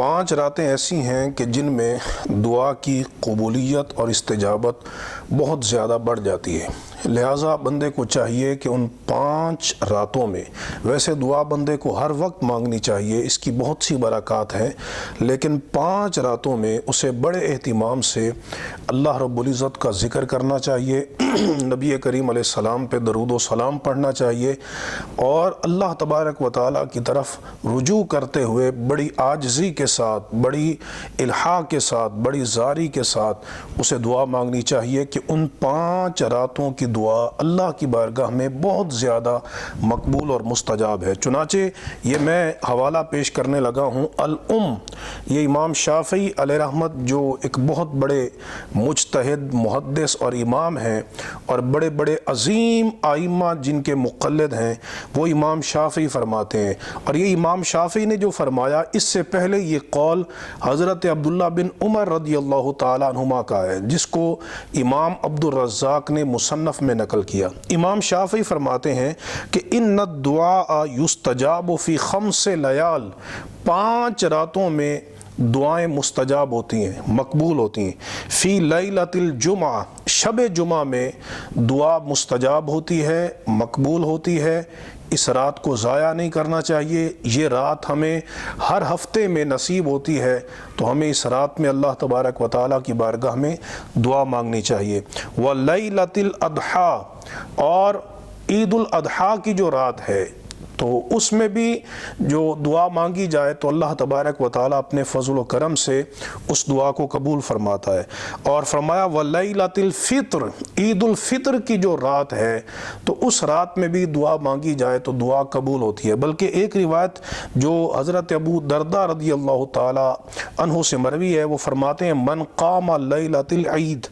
5 راتیں ایسی ہیں کہ جن میں دعا کی قبولیت اور استجابت بہت زیادہ بڑھ جاتی ہے، لہٰذا بندے کو چاہیے کہ ان 5 راتوں میں، ویسے دعا بندے کو ہر وقت مانگنی چاہیے، اس کی بہت سی برکات ہیں، لیکن 5 راتوں میں اسے بڑے اہتمام سے اللہ رب العزت کا ذکر کرنا چاہیے، نبی کریم علیہ السلام پہ درود و سلام پڑھنا چاہیے، اور اللہ تبارک و تعالیٰ کی طرف رجوع کرتے ہوئے بڑی عاجزی کے ساتھ، بڑی الحاح کے ساتھ، بڑی زاری کے ساتھ اسے دعا مانگنی چاہیے کہ ان 5 راتوں کی دعا اللہ کی بارگاہ میں بہت زیادہ مقبول اور مستجاب ہے۔ چنانچہ یہ میں حوالہ پیش کرنے لگا ہوں، یہ امام شافعی علیہ رحمت جو ایک بہت بڑے مجتہد، محدث اور امام ہیں، اور بڑے بڑے عظیم ائمہ جن کے مقلد ہیں، وہ امام شافعی فرماتے ہیں، اور یہ امام شافعی نے جو فرمایا اس سے پہلے یہ قول حضرت عبداللہ بن عمر رضی اللہ تعالیٰ عنہما کا ہے، جس کو امام عبد الرزاق نے مصنف میں نقل کیا۔ امام شافعی فرماتے ہیں کہ ان الدعاء یستجاب فی 5 لیال، 5 راتوں میں دعائیں مستجاب ہوتی ہیں، مقبول ہوتی ہیں۔ فی لیلۃ الجمعہ، شب جمعہ میں دعا مستجاب ہوتی ہے، مقبول ہوتی ہے۔ اس رات کو ضائع نہیں کرنا چاہیے، یہ رات ہمیں ہر ہفتے میں نصیب ہوتی ہے، تو ہمیں اس رات میں اللہ تبارک و تعالیٰ کی بارگاہ میں دعا مانگنی چاہیے۔ ولیلۃ الاضحیٰ، اور عید الاضحیٰ کی جو رات ہے تو اس میں بھی جو دعا مانگی جائے تو اللہ تبارک و تعالیٰ اپنے فضل و کرم سے اس دعا کو قبول فرماتا ہے۔ اور فرمایا ولیلۃ الفطر، عید الفطر کی جو رات ہے تو اس رات میں بھی دعا مانگی جائے تو دعا قبول ہوتی ہے۔ بلکہ ایک روایت جو حضرت ابو درداء رضی اللہ تعالیٰ عنہ سے مروی ہے، وہ فرماتے ہیں من قام لیلۃ العید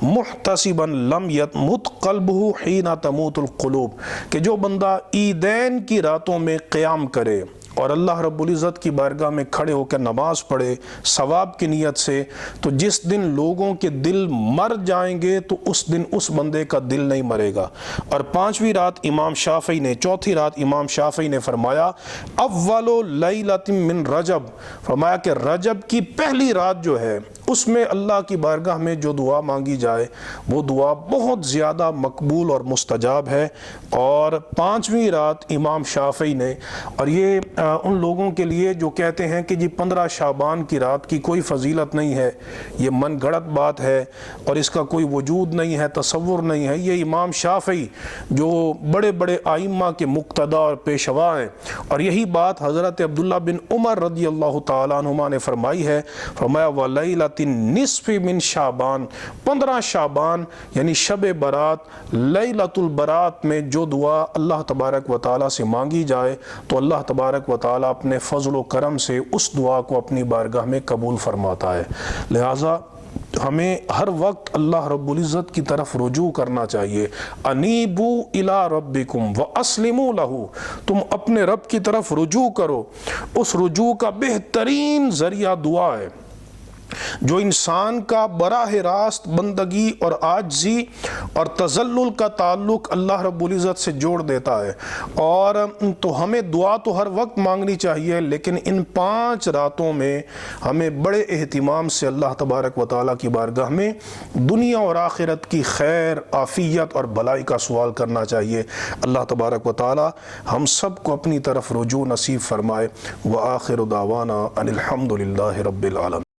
محتسبا لم یمت قلبہ حین تموت القلوب، کہ جو بندہ عیدین کی راتوں میں قیام کرے اور اللہ رب العزت کی بارگاہ میں کھڑے ہو کر نماز پڑھے ثواب کی نیت سے، تو جس دن لوگوں کے دل مر جائیں گے تو اس دن اس بندے کا دل نہیں مرے گا۔ اور 5ویں رات امام شافعی نے، 4تھی رات امام شافعی نے فرمایا اول لیلۃ من رجب، فرمایا کہ رجب کی پہلی رات جو ہے اس میں اللہ کی بارگاہ میں جو دعا مانگی جائے وہ دعا بہت زیادہ مقبول اور مستجاب ہے۔ اور 5ویں رات امام شافعی نے، اور یہ ان لوگوں کے لیے جو کہتے ہیں کہ جی 15 شعبان کی رات کی کوئی فضیلت نہیں ہے، یہ من گھڑت بات ہے اور اس کا کوئی وجود نہیں ہے، تصور نہیں ہے، یہ امام شافعی جو بڑے بڑے ائمہ کے مقتدا اور پیشوا ہیں، اور یہی بات حضرت عبداللہ بن عمر رضی اللہ تعالیٰ عنہما نے فرمائی ہے۔ فرمایا ولیلۃ النصف من شعبان، 15 شعبان یعنی شب برات، لیلۃ البرات میں جو دعا اللہ تبارک و تعالیٰ سے مانگی جائے تو اللہ تبارک و تعالیٰ اپنے فضل و کرم سے اس دعا کو اپنی بارگاہ میں قبول فرماتا ہے۔ لہٰذا ہمیں ہر وقت اللہ رب العزت کی طرف رجوع کرنا چاہیے۔ انیبوا الی ربکم واسلموا لہ، تم اپنے رب کی طرف رجوع کرو، اس رجوع کا بہترین ذریعہ دعا ہے جو انسان کا براہ راست بندگی اور عاجزی اور تذلل کا تعلق اللہ رب العزت سے جوڑ دیتا ہے۔ اور تو ہمیں دعا تو ہر وقت مانگنی چاہیے، لیکن ان 5 راتوں میں ہمیں بڑے اہتمام سے اللہ تبارک و تعالیٰ کی بارگاہ میں دنیا اور آخرت کی خیر، عافیت اور بھلائی کا سوال کرنا چاہیے۔ اللہ تبارک و تعالیٰ ہم سب کو اپنی طرف رجوع نصیب فرمائے۔ وآخر دعوانا ان الحمد للہ رب العالمین۔